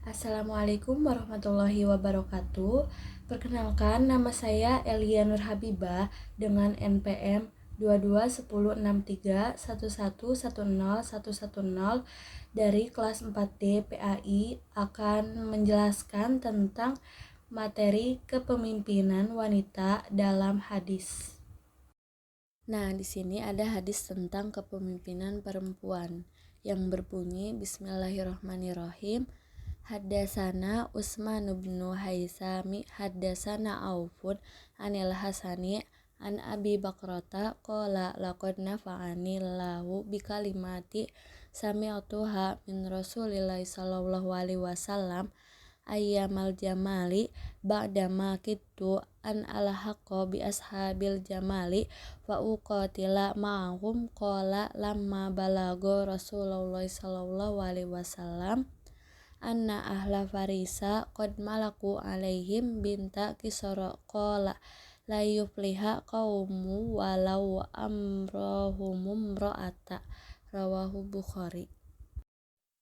Assalamualaikum warahmatullahi wabarakatuh. Perkenalkan, nama saya Elia Nur Habibah dengan NPM 221063111110 dari kelas 4D PAI akan menjelaskan tentang materi kepemimpinan wanita dalam hadis. Nah, di sini ada hadis tentang kepemimpinan perempuan yang berbunyi Bismillahirrahmanirrahim. Haddasana Utsman bin Haisami haddasana Aufun anil Hasani an Abi Bakrata qala laqad nafa'ani lahu bikalimati sami'tuha min Rasulillahi sallallahu alaihi wasallam ayyamal jamali ba'dama kittu an alhaqa bi ashabil jamali fa uqatila ma'ahum qala lamma balago Rasulullah sallallahu alaihi wasallam anna ahla farisa qad malaku alaihim binta kisara qala la yufliha qaumu walau amrohumum ro'ata, rawahu Bukhari.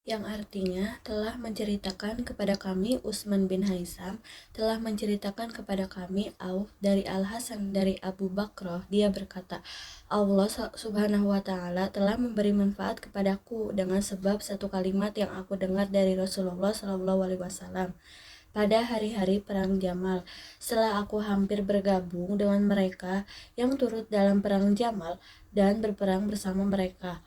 Yang artinya telah menceritakan kepada kami Utsman bin Haisam telah menceritakan kepada kami Auf dari Al-Hasan dari Abu Bakrah, dia berkata, Allah subhanahu wa ta'ala telah memberi manfaat kepadaku dengan sebab satu kalimat yang aku dengar dari Rasulullah sallallahu alaihi wasallam pada hari-hari perang Jamal, setelah aku hampir bergabung dengan mereka yang turut dalam perang Jamal dan berperang bersama mereka.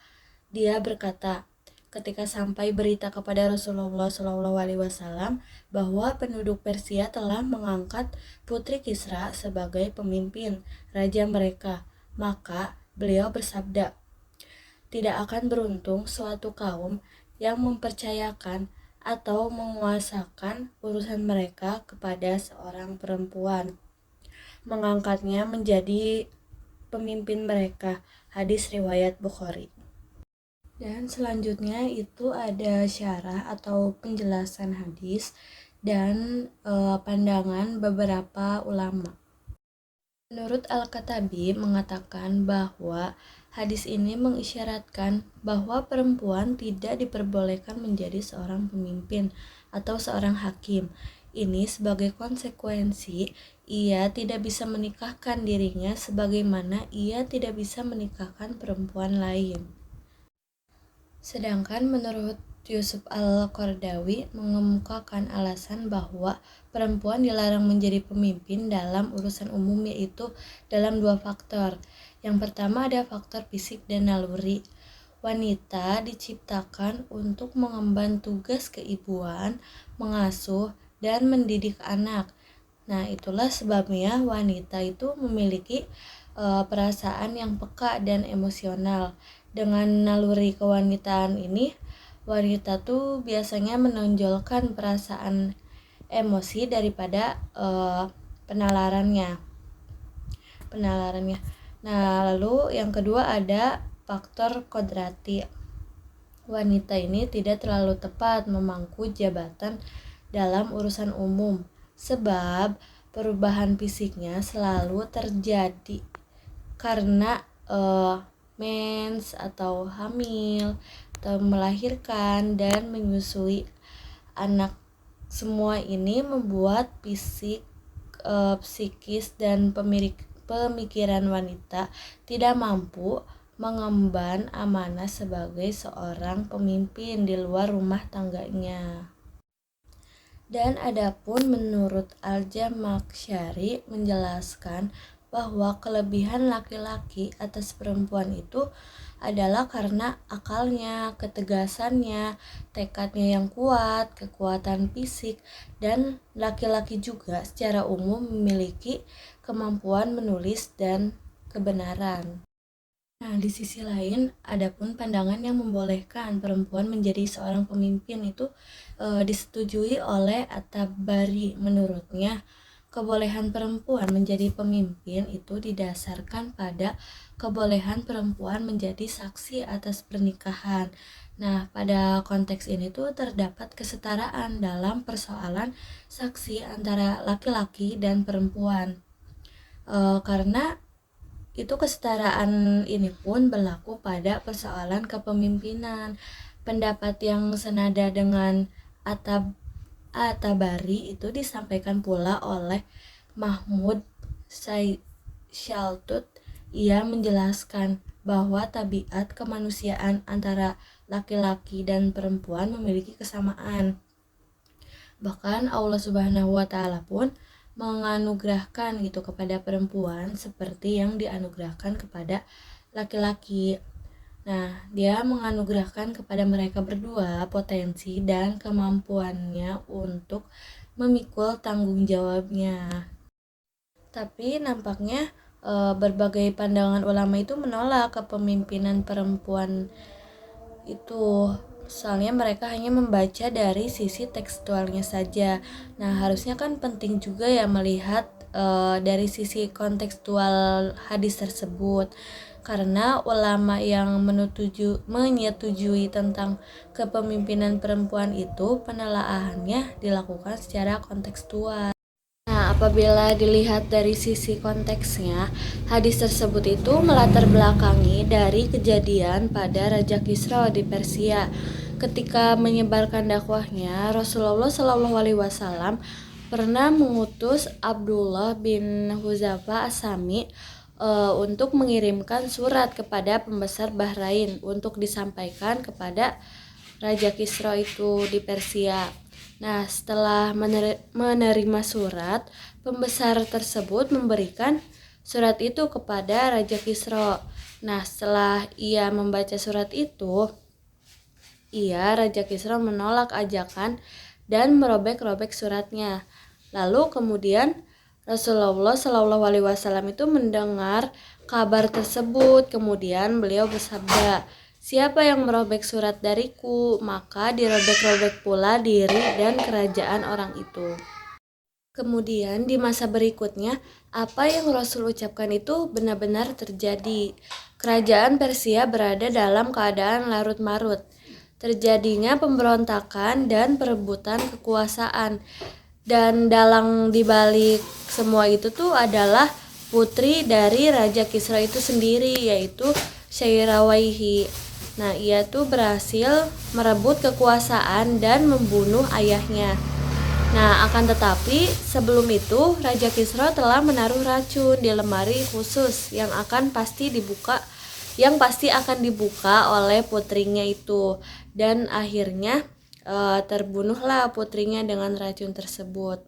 Dia berkata, ketika sampai berita kepada Rasulullah SAW bahwa penduduk Persia telah mengangkat putri Kisra sebagai pemimpin raja mereka, maka beliau bersabda, tidak akan beruntung suatu kaum yang mempercayakan atau menguasakan urusan mereka kepada seorang perempuan, mengangkatnya menjadi pemimpin mereka. Hadis riwayat Bukhari. Dan selanjutnya itu ada syarah atau penjelasan hadis dan pandangan beberapa ulama. Menurut Al-Katabi mengatakan bahwa hadis ini mengisyaratkan bahwa perempuan tidak diperbolehkan menjadi seorang pemimpin atau seorang hakim. Ini sebagai konsekuensi ia tidak bisa menikahkan dirinya sebagaimana ia tidak bisa menikahkan perempuan lain. Sedangkan menurut Yusuf Al-Qardawi mengemukakan alasan bahwa perempuan dilarang menjadi pemimpin dalam urusan umum yaitu dalam dua faktor. Yang pertama ada faktor fisik dan naluri. Wanita diciptakan untuk mengemban tugas keibuan, mengasuh, dan mendidik anak. Nah, itulah sebabnya wanita itu memiliki perasaan yang peka dan emosional. Dengan naluri kewanitaan ini, wanita tuh biasanya menonjolkan perasaan emosi daripada penalarannya. Nah, lalu yang kedua ada faktor kodrati. Wanita ini tidak terlalu tepat memangku jabatan dalam urusan umum, sebab perubahan fisiknya selalu terjadi karena mens atau hamil atau melahirkan dan menyusui anak. Semua ini membuat fisik, psikis dan pemikiran wanita tidak mampu mengemban amanah sebagai seorang pemimpin di luar rumah tangganya. Dan adapun menurut Al-Jamakhsyari menjelaskan bahwa kelebihan laki-laki atas perempuan itu adalah karena akalnya, ketegasannya, tekadnya yang kuat, kekuatan fisik, dan laki-laki juga secara umum memiliki kemampuan menulis dan kebenaran. Nah, di sisi lain, adapun pandangan yang membolehkan perempuan menjadi seorang pemimpin itu disetujui oleh At-Tabari. Menurutnya, kebolehan perempuan menjadi pemimpin itu didasarkan pada kebolehan perempuan menjadi saksi atas pernikahan. Nah, pada konteks ini tuh terdapat kesetaraan dalam persoalan saksi antara laki-laki dan perempuan. Karena itu kesetaraan ini pun berlaku pada persoalan kepemimpinan. Pendapat yang senada dengan At-Tabari itu disampaikan pula oleh Mahmud Shaltut. Ia menjelaskan bahwa tabiat kemanusiaan antara laki-laki dan perempuan memiliki kesamaan. Bahkan Allah Subhanahu wa taala pun menganugerahkan gitu kepada perempuan seperti yang dianugerahkan kepada laki-laki. Nah, dia menganugerahkan kepada mereka berdua potensi dan kemampuannya untuk memikul tanggung jawabnya. Tapi nampaknya berbagai pandangan ulama itu menolak kepemimpinan perempuan itu. Soalnya mereka hanya membaca dari sisi tekstualnya saja. Nah, harusnya kan penting juga ya melihat dari sisi kontekstual hadis tersebut. Karena ulama yang menyetujui tentang kepemimpinan perempuan itu penelaahannya dilakukan secara kontekstual. Nah, apabila dilihat dari sisi konteksnya, hadis tersebut itu melatar belakangi dari kejadian pada Raja Kisra di Persia. Ketika menyebarkan dakwahnya, Rasulullah Shallallahu Alaihi Wasallam pernah mengutus Abdullah bin Huzafa As-Sami untuk mengirimkan surat kepada pembesar Bahrain untuk disampaikan kepada Raja Kisra itu di Persia. Nah, setelah menerima surat, pembesar tersebut memberikan surat itu kepada Raja Kisra. Nah, setelah ia membaca surat itu, Raja Kisra menolak ajakan dan merobek-robek suratnya. Lalu kemudian Rasulullah Shallallahu Alaihi Wasallam itu mendengar kabar tersebut. Kemudian beliau bersabda, "Siapa yang merobek surat dariku, maka dirobek-robek pula diri dan kerajaan orang itu." Kemudian di masa berikutnya, apa yang Rasul ucapkan itu benar-benar terjadi. Kerajaan Persia berada dalam keadaan larut-marut. Terjadinya pemberontakan dan perebutan kekuasaan. Dan dalang dibalik semua itu tuh adalah putri dari Raja Kisra itu sendiri, yaitu Syairawaihi. Nah, ia tuh berhasil merebut kekuasaan dan membunuh ayahnya. Nah, akan tetapi sebelum itu Raja Kisra telah menaruh racun di lemari khusus yang pasti akan dibuka oleh putrinya itu, dan akhirnya terbunuhlah putrinya dengan racun tersebut.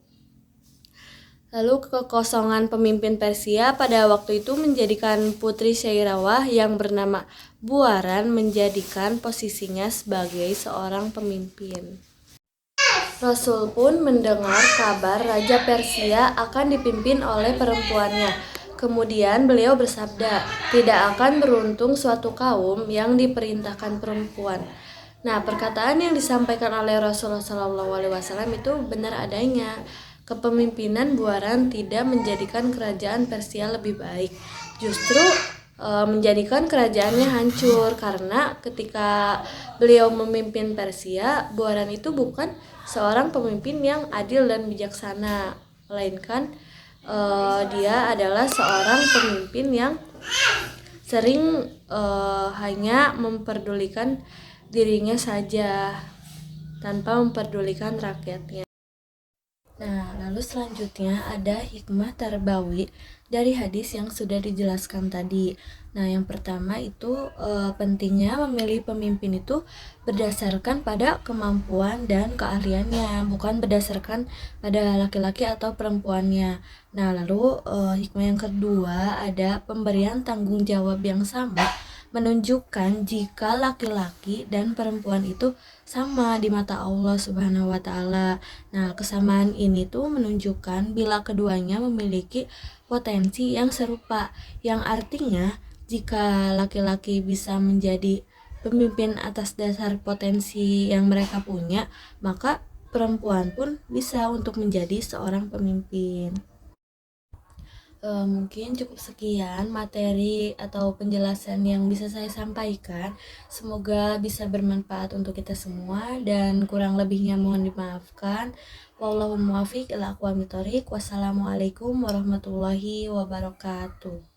Lalu kekosongan pemimpin Persia pada waktu itu menjadikan putri Syairawah yang bernama Buaran menjadikan posisinya sebagai seorang pemimpin. Rasul pun mendengar kabar Raja Persia akan dipimpin oleh perempuannya. Kemudian beliau bersabda, "Tidak akan beruntung suatu kaum yang diperintahkan perempuan." Nah, perkataan yang disampaikan oleh Rasulullah SAW itu benar adanya. Kepemimpinan Buaran tidak menjadikan kerajaan Persia lebih baik, justru menjadikan kerajaannya hancur, karena ketika beliau memimpin Persia, Buaran itu bukan seorang pemimpin yang adil dan bijaksana, melainkan dia adalah seorang pemimpin yang sering hanya memperdulikan dirinya saja tanpa memperdulikan rakyatnya. Nah, lalu selanjutnya ada hikmah tarbawi dari hadis yang sudah dijelaskan tadi. Nah, yang pertama itu pentingnya memilih pemimpin itu berdasarkan pada kemampuan dan keahliannya, bukan berdasarkan pada laki-laki atau perempuannya. Nah, lalu hikmah yang kedua ada pemberian tanggung jawab yang sama, menunjukkan jika laki-laki dan perempuan itu sama di mata Allah Subhanahu wa taala. Nah, kesamaan ini tuh menunjukkan bila keduanya memiliki potensi yang serupa, yang artinya jika laki-laki bisa menjadi pemimpin atas dasar potensi yang mereka punya, maka perempuan pun bisa untuk menjadi seorang pemimpin. Mungkin cukup sekian materi atau penjelasan yang bisa saya sampaikan. Semoga bisa bermanfaat untuk kita semua dan kurang lebihnya mohon dimaafkan. Wallahul muwaffiq ila aqwamit thoriq. Wassalamualaikum warahmatullahi wabarakatuh.